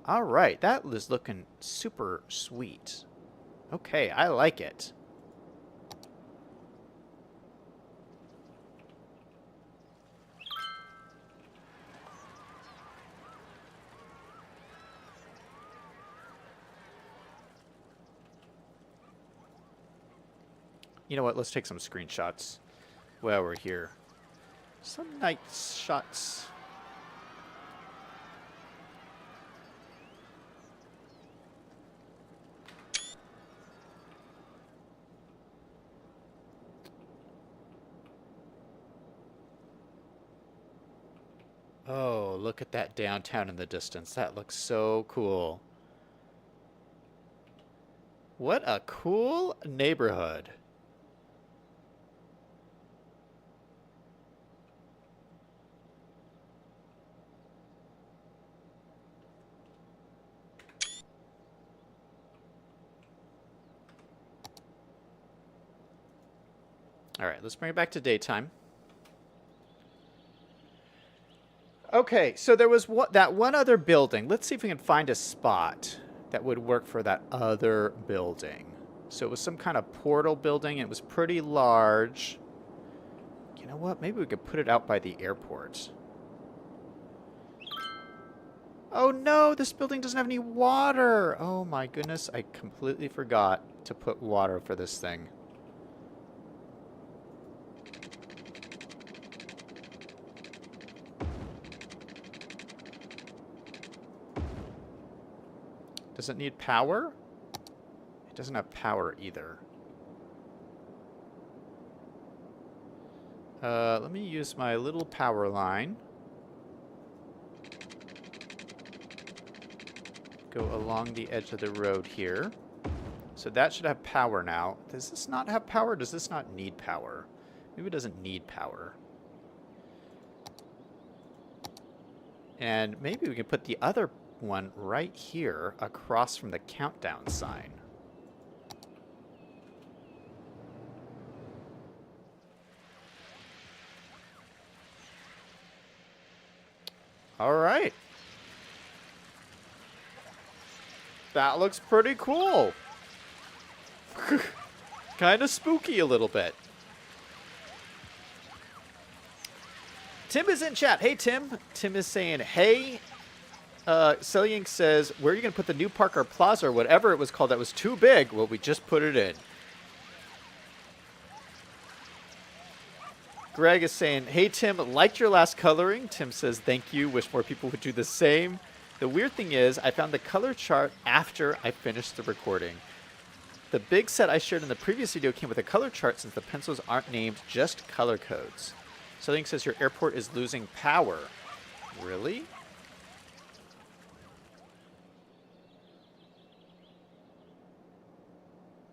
All right, that is looking super sweet. Okay, I like it. You know what? Let's take some screenshots while we're here. Some night shots. Oh, look at that downtown in the distance. That looks so cool. What a cool neighborhood. All right, let's bring it back to daytime. Okay, so there was that one other building. Let's see if we can find a spot that would work for that other building. So it was some kind of portal building. It was pretty large. You know what? Maybe we could put it out by the airport. Oh no, this building doesn't have any water. Oh my goodness, I completely forgot to put water for this thing. Does it need power? It doesn't have power either. Let me use my little power line. Go along the edge of the road here. So that should have power now. Does this not have power? Does this not need power? Maybe it doesn't need power. And maybe we can put the other one right here across from the countdown sign. All right. That looks pretty cool. Kind of spooky a little bit. Tim is in chat. Hey, Tim. Tim is saying, hey. Selyink says, where are you going to put the new Parker Plaza or whatever it was called that was too big? Well, we just put it in. Greg is saying, hey, Tim, liked your last coloring. Tim says, thank you. Wish more people would do the same. The weird thing is, I found the color chart after I finished the recording. The big set I shared in the previous video came with a color chart since the pencils aren't named, just color codes. Selyink says, your airport is losing power. Really?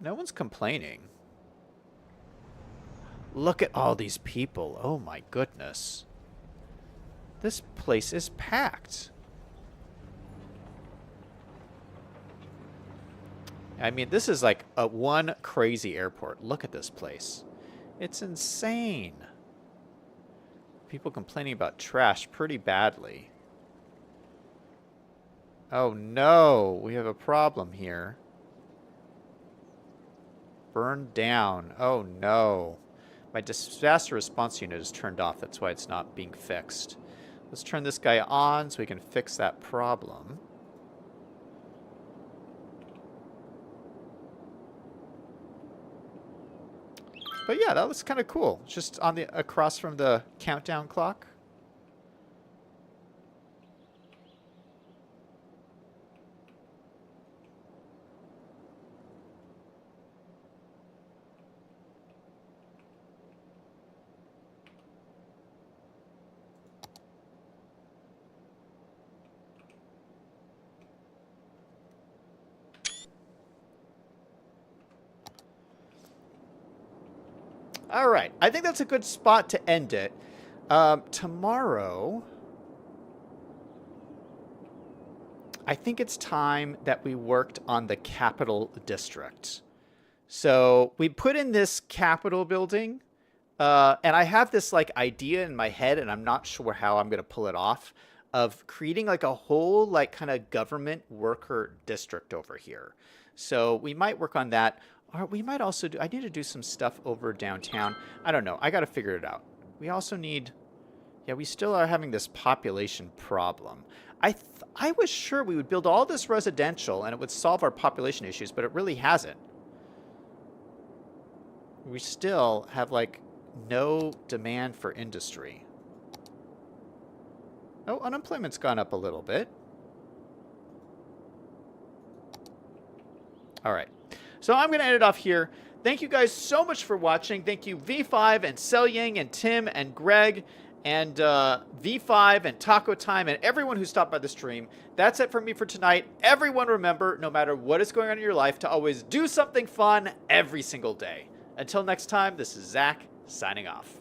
No one's complaining. Look at all these people. Oh my goodness. This place is packed. I mean, this is like a one crazy airport. Look at this place. It's insane. People complaining about trash pretty badly. Oh no, we have a problem here. Burned down. Oh no. My disaster response unit is turned off. That's why it's not being fixed. Let's turn this guy on so we can fix that problem. But yeah, that looks kind of cool. Just on the across from the countdown clock. All right. I think that's a good spot to end it. Tomorrow, I think it's time that we worked on the Capitol District. So we put in this Capitol building, and I have this like idea in my head, and I'm not sure how I'm going to pull it off, of creating like a whole like kind of government worker district over here. So we might work on that. Or we might also do, I need to do some stuff over downtown. I don't know. I got to figure it out. We also need, yeah, we still are having this population problem. I was sure we would build all this residential and it would solve our population issues, but it really hasn't. We still have like no demand for industry. Oh, unemployment's gone up a little bit. All right. So I'm going to end it off here. Thank you guys so much for watching. Thank you V5 and Selyang and Tim and Greg And V5 and Taco Time and everyone who stopped by the stream. That's it for me for tonight. Everyone remember, no matter what is going on in your life, to always do something fun every single day. Until next time, this is Zach signing off.